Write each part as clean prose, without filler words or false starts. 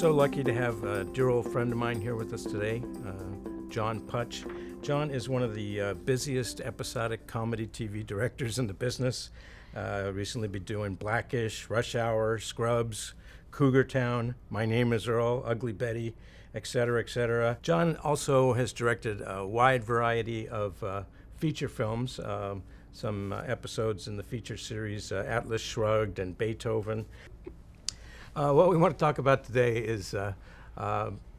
So lucky to have a dear old friend of mine here with us today, John Putch. John is one of the busiest episodic comedy TV directors in the business. Recently been doing Blackish, Rush Hour, Scrubs, Cougar Town, My Name Is Earl, Ugly Betty, etc., etc. John also has directed a wide variety of feature films, some episodes in the feature series Atlas Shrugged and Beethoven. What we want to talk about today is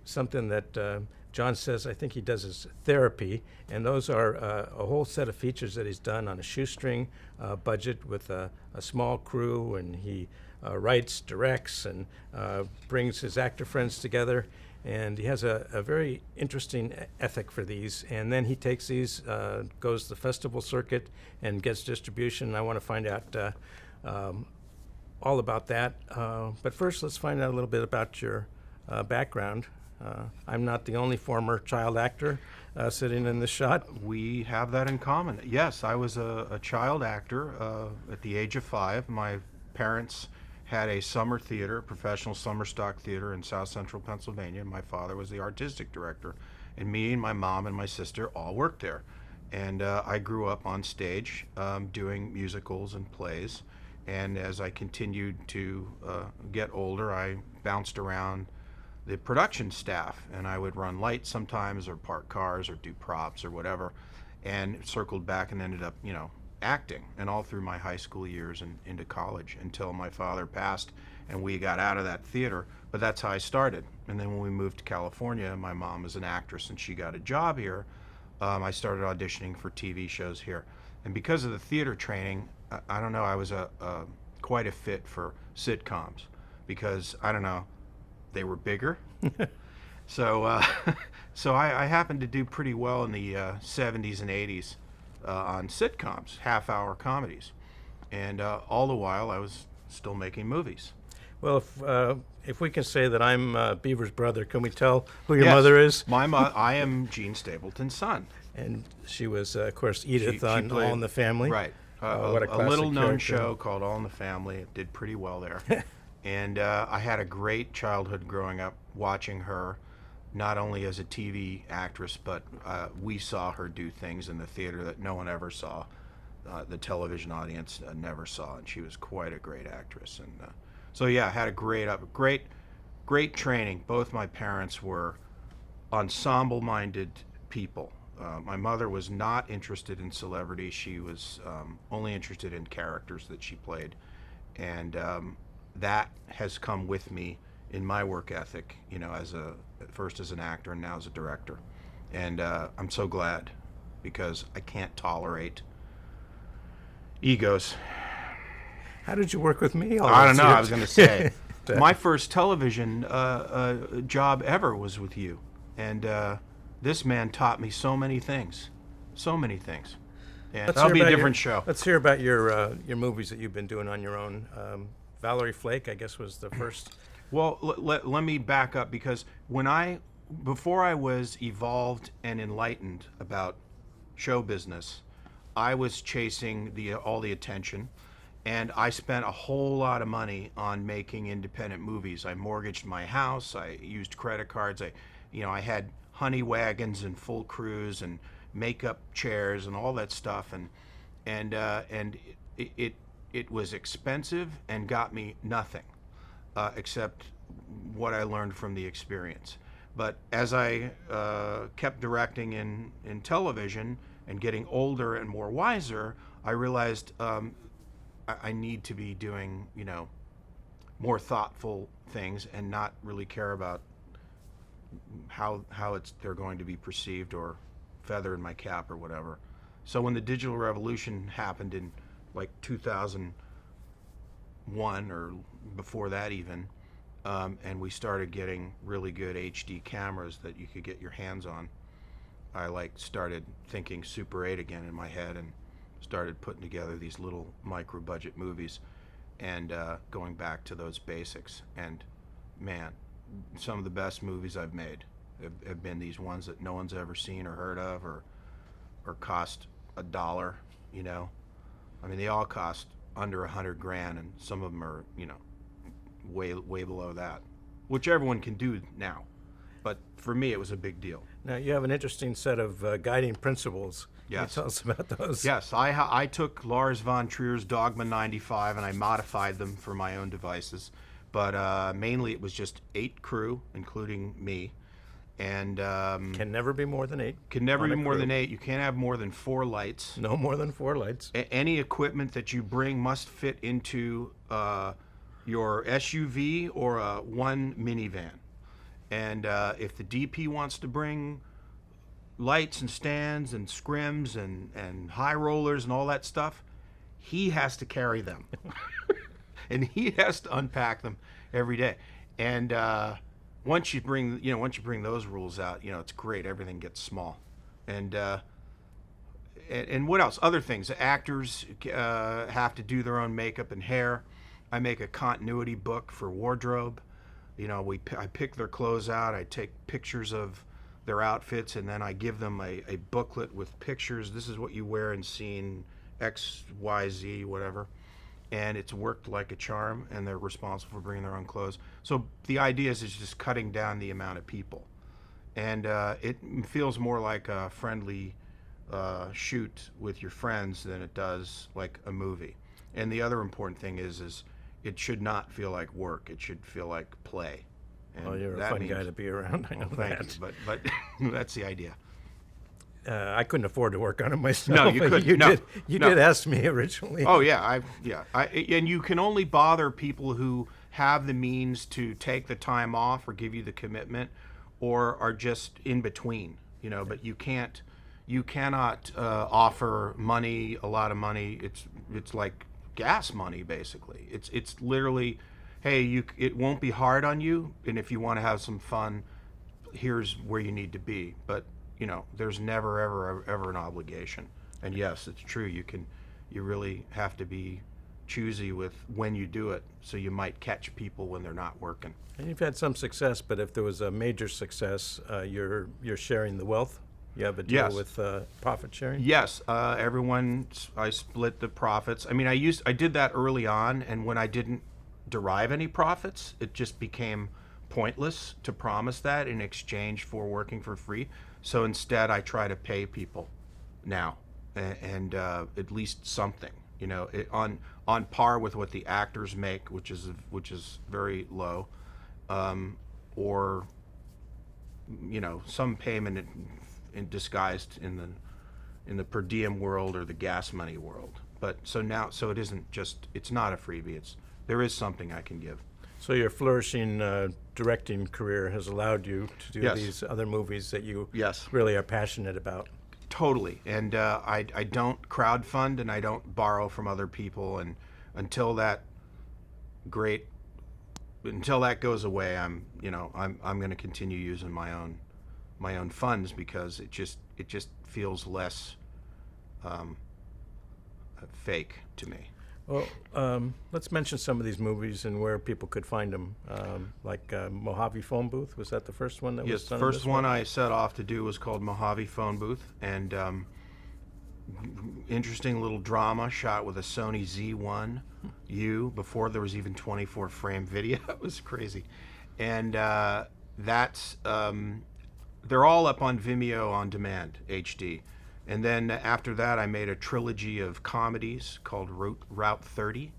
something that John says I think he does as therapy, and those are a whole set of features that he's done on a shoestring budget with a small crew, and he writes, directs, and brings his actor friends together, and he has a very interesting ethic for these. And then he takes these, goes the festival circuit and gets distribution. I want to find out all about that. But first, let's find out a little bit about your background. I'm not the only former child actor sitting in this shot. We have that in common. Yes, I was a child actor at the age of 5. My parents had a summer theater, professional summer stock theater in South Central Pennsylvania. My father was the artistic director, and me and my mom and my sister all worked there. And I grew up on stage doing musicals and plays. And as I continued to get older, I bounced around the production staff, and I would run lights sometimes, or park cars, or do props, or whatever, and circled back and ended up, acting, and all through my high school years and into college until my father passed and we got out of that theater. But that's how I started. And then when we moved to California, my mom was an actress and she got a job here. I started auditioning for TV shows here. And because of the theater training, I don't know, I was quite a fit for sitcoms because, I don't know, they were bigger. So I happened to do pretty well in the 70s and 80s on sitcoms, half-hour comedies. And all the while, I was still making movies. Well, if we can say that I'm Beaver's brother, can we tell who your Yes, mother is? I am Gene Stapleton's son. And she was, of course, Edith She on played- All in the Family. Right. What a a classic little-known character. show called All in the Family. It did pretty well there. And I had a great childhood growing up watching her, not only as a TV actress, but we saw her do things in the theater that no one ever saw. The television audience never saw, and she was quite a great actress. And so yeah, I had a great training. Both my parents were ensemble-minded people. My mother was not interested in celebrity. She was only interested in characters that she played, and that has come with me in my work ethic. First as an actor and now as a director, and I'm so glad because I can't tolerate egos. How did you work with me? I don't know. I was going to say, my first television job ever was with you, and this man taught me so many things. And that'll be a different show. Let's hear about your movies that you've been doing on your own. Valerie Flake, I guess, was the first. Well, let me back up, because before I was evolved and enlightened about show business, I was chasing all the attention, and I spent a whole lot of money on making independent movies. I mortgaged my house. I used credit cards. I had honey wagons and full crews and makeup chairs and all that stuff, and it was expensive and got me nothing except what I learned from the experience. But as I kept directing in television and getting older and more wiser, I realized I need to be doing more thoughtful things and not really care about how they're going to be perceived or feather in my cap or whatever. So when the digital revolution happened in like 2001 or before that even, and we started getting really good HD cameras that you could get your hands on, I started thinking Super 8 again in my head and started putting together these little micro budget movies and going back to those basics. And man, some of the best movies I've made have been these ones that no one's ever seen or heard of or cost $1. I mean, they all cost under $100,000, and some of them are way below that. which everyone can do now. But for me, it was a big deal. Now, you have an interesting set of guiding principles. Yes. Can you tell us about those? Yes, I took Lars von Trier's Dogma 95 and I modified them for my own devices. But mainly it was just 8 crew, including me. And Can never be more than 8. can never on be a more crew. than 8. You can't have more than 4 lights. No more than 4 lights. Any equipment that you bring must fit into your SUV or one minivan. And if the DP wants to bring lights and stands and scrims and high rollers and all that stuff, he has to carry them. And he has to unpack them every day. And once you bring those rules out, it's great. Everything gets small. And what else? Other things. Actors have to do their own makeup and hair. I make a continuity book for wardrobe. I pick their clothes out. I take pictures of their outfits, and then I give them a booklet with pictures. This is what you wear in scene X, Y, Z, whatever. And it's worked like a charm, and they're responsible for bringing their own clothes. So the idea is just cutting down the amount of people. And it feels more like a friendly shoot with your friends than it does like a movie. And the other important thing is it should not feel like work. It should feel like play. And Well, you're a that fun means- guy to be around. I know Thank that. you, but that's the idea. I couldn't afford to work on it myself. No, you couldn't. You No, did. You no. did ask me originally. Oh yeah, and you can only bother people who have the means to take the time off or give you the commitment, or are just in between. But you cannot offer money, a lot of money. It's like gas money basically. It's literally, hey, it won't be hard on you, and if you want to have some fun, here's where you need to be. But there's never ever an obligation. And yes, it's true. You really have to be choosy with when you do it, so you might catch people when they're not working. And you've had some success, but if there was a major success, you're sharing the wealth. You have a deal Yes. with profit sharing. Yes, I split the profits. I mean, I did that early on, and when I didn't derive any profits, it just became pointless to promise that in exchange for working for free. So instead, I try to pay people now, and at least something, on par with what the actors make, which is very low, or some payment in disguised in the per diem world or the gas money world. But so it isn't just, it's not a freebie. There is something I can give. So your flourishing directing career has allowed you to do Yes. these other movies that you Yes. really are passionate about. Totally. And I don't crowdfund, and I don't borrow from other people. And until that goes away, I'm going to continue using my own funds, because it just feels less fake to me. Well, let's mention some of these movies and where people could find them. Like Mojave Phone Booth, was that the first one that Yes, was the done? in first this one way? I set off to do was called Mojave Phone Booth, and interesting little drama shot with a Sony Z1U before there was even 24 frame video. It was crazy. And that's they're all up on Vimeo on demand HD. And then after that, I made a trilogy of comedies called Route 30.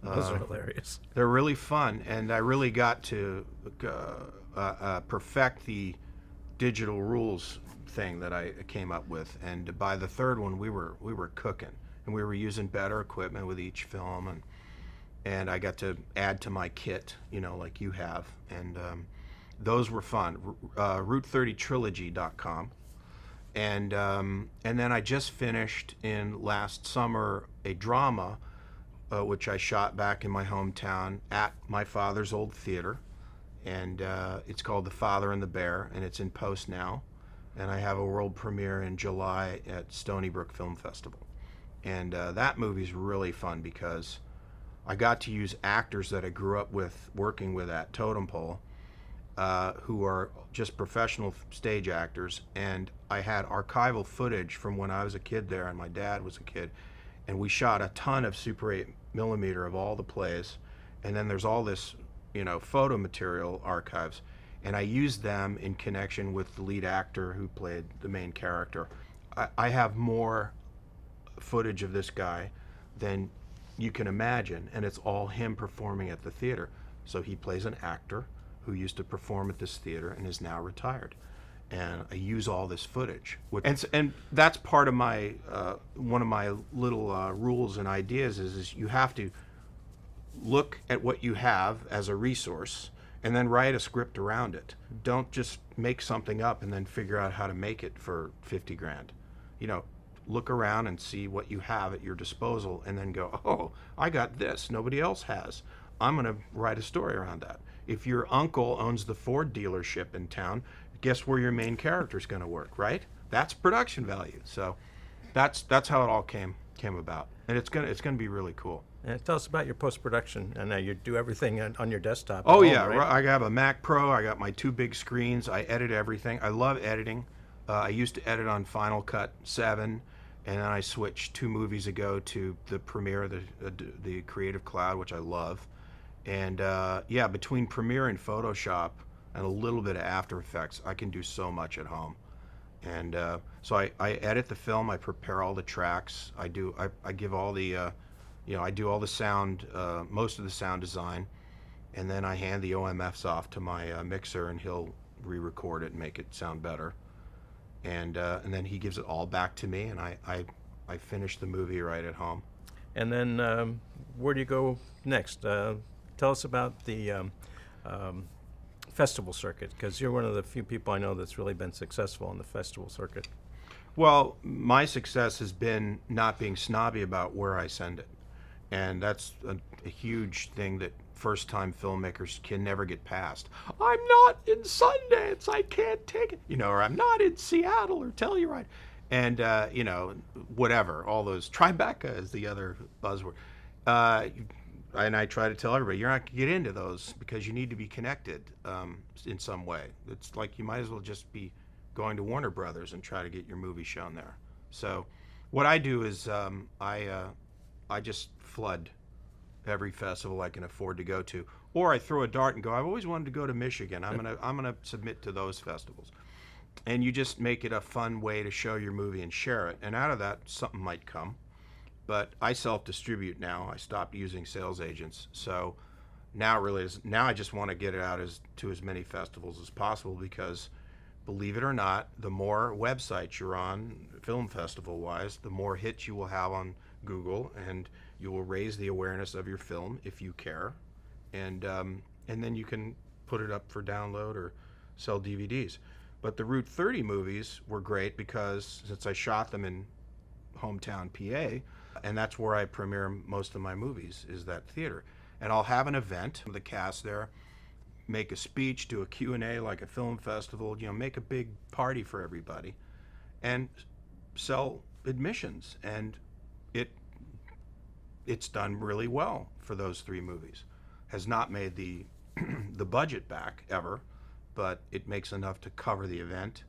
Those are hilarious. They're really fun, and I really got to perfect the digital rules thing that I came up with. And by the third one, we were cooking, and we were using better equipment with each film, and I got to add to my kit, like you have, and those were fun. Route30trilogy.com. And then I just finished in last summer a drama, which I shot back in my hometown at my father's old theater, and it's called The Father and the Bear, and it's in post now, and I have a world premiere in July at Stony Brook Film Festival. And that movie's really fun because I got to use actors that I grew up with, working with at Totem Pole, who are just professional stage actors, and I had archival footage from when I was a kid there and my dad was a kid, and we shot a ton of Super 8 millimeter of all the plays, and then there's all this photo material archives, and I used them in connection with the lead actor who played the main character. I have more footage of this guy than you can imagine, and it's all him performing at the theater. So he plays an actor who used to perform at this theater and is now retired. And I use all this footage, and that's part of my one of my little rules and ideas is you have to look at what you have as a resource and then write a script around it. Don't just make something up and then figure out how to make it for 50 grand. Look around and see what you have at your disposal and then go, oh, I got this, nobody else has. I'm going to write a story around that. If your uncle owns the Ford dealership in town, guess where your main character is going to work, right? That's production value. So that's how it all came about, and it's gonna be really cool. And tell us about your post-production. And you do everything on your desktop. Oh at yeah, home, right? I have a Mac Pro. I got my 2 big screens. I edit everything. I love editing. I used to edit on Final Cut 7, and then I switched 2 movies ago to the Premiere, the Creative Cloud, which I love. And yeah, between Premiere and Photoshop and a little bit of After Effects, I can do so much at home. And so I edit the film. I prepare all the tracks. I give all the I do all the sound, most of the sound design, and then I hand the OMFs off to my mixer, and he'll re-record it and make it sound better. And then he gives it all back to me, and I finish the movie right at home. And then where do you go next? Tell us about the festival circuit, because you're one of the few people I know that's really been successful on the festival circuit. Well, my success has been not being snobby about where I send it. And that's a huge thing that first-time filmmakers can never get past. I'm not in Sundance, I can't take it. Or I'm not in Seattle or Telluride. And, whatever, all those, Tribeca is the other buzzword. And I try to tell everybody, you're not going to get into those because you need to be connected in some way. It's like you might as well just be going to Warner Brothers and try to get your movie shown there. So what I do is I just flood every festival I can afford to go to, or I throw a dart and go, I've always wanted to go to Michigan. I'm gonna submit to those festivals. And you just make it a fun way to show your movie and share it. And out of that, something might come. But I self-distribute now. I stopped using sales agents. So now I just want to get it out to as many festivals as possible, because believe it or not, the more websites you're on, film festival wise, the more hits you will have on Google, and you will raise the awareness of your film if you care, and then you can put it up for download or sell DVDs. But the Route 30 movies were great because since I shot them in hometown PA, and that's where I premiere most of my movies, is that theater. And I'll have an event with the cast there, make a speech, do a Q&A like a film festival, make a big party for everybody, and sell admissions. And it's done really well for those 3 movies. Has not made the the budget back ever, but it makes enough to cover the event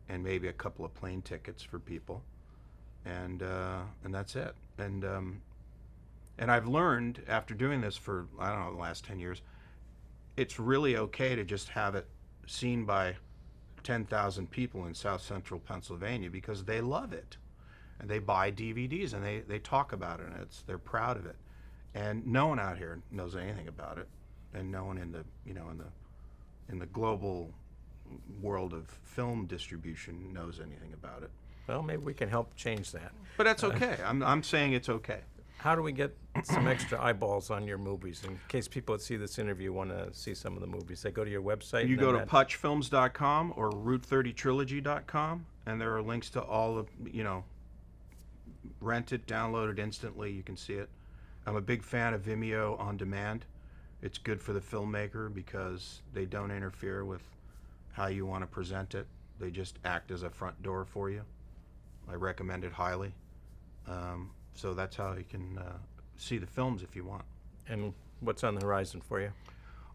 and maybe a couple of plane tickets for people, and that's it. And I've learned after doing this for, I don't know, the last 10 years, it's really okay to just have it seen by 10,000 people in South Central Pennsylvania, because they love it. And they buy DVDs and they talk about it, and they're proud of it. And no one out here knows anything about it, and no one in the in the global world of film distribution knows anything about it. Well, maybe we can help change that. But that's okay. I'm saying it's okay. How do we get some extra eyeballs on your movies, in case people that see this interview want to see some of the movies? They go to your website. You go to putchfilms.com or route30trilogy.com, and there are links to all of, rent it, download it instantly. You can see it. I'm a big fan of Vimeo on demand. It's good for the filmmaker because they don't interfere with how you want to present it. They just act as a front door for you. I recommend it highly. So that's how you can see the films if you want. And what's on the horizon for you?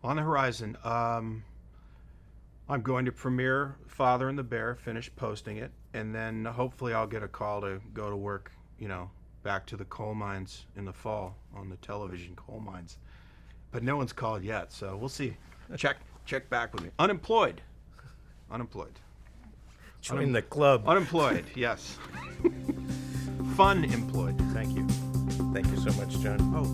On the horizon, I'm going to premiere Father and the Bear, finish posting it, and then hopefully I'll get a call to go to work, back to the coal mines in the fall, on the television coal mines. but no one's called yet, so we'll see. Check back with me. Unemployed. Join the club. Unemployed, yes. Fun employed. Thank you. Thank you so much, John. Oh,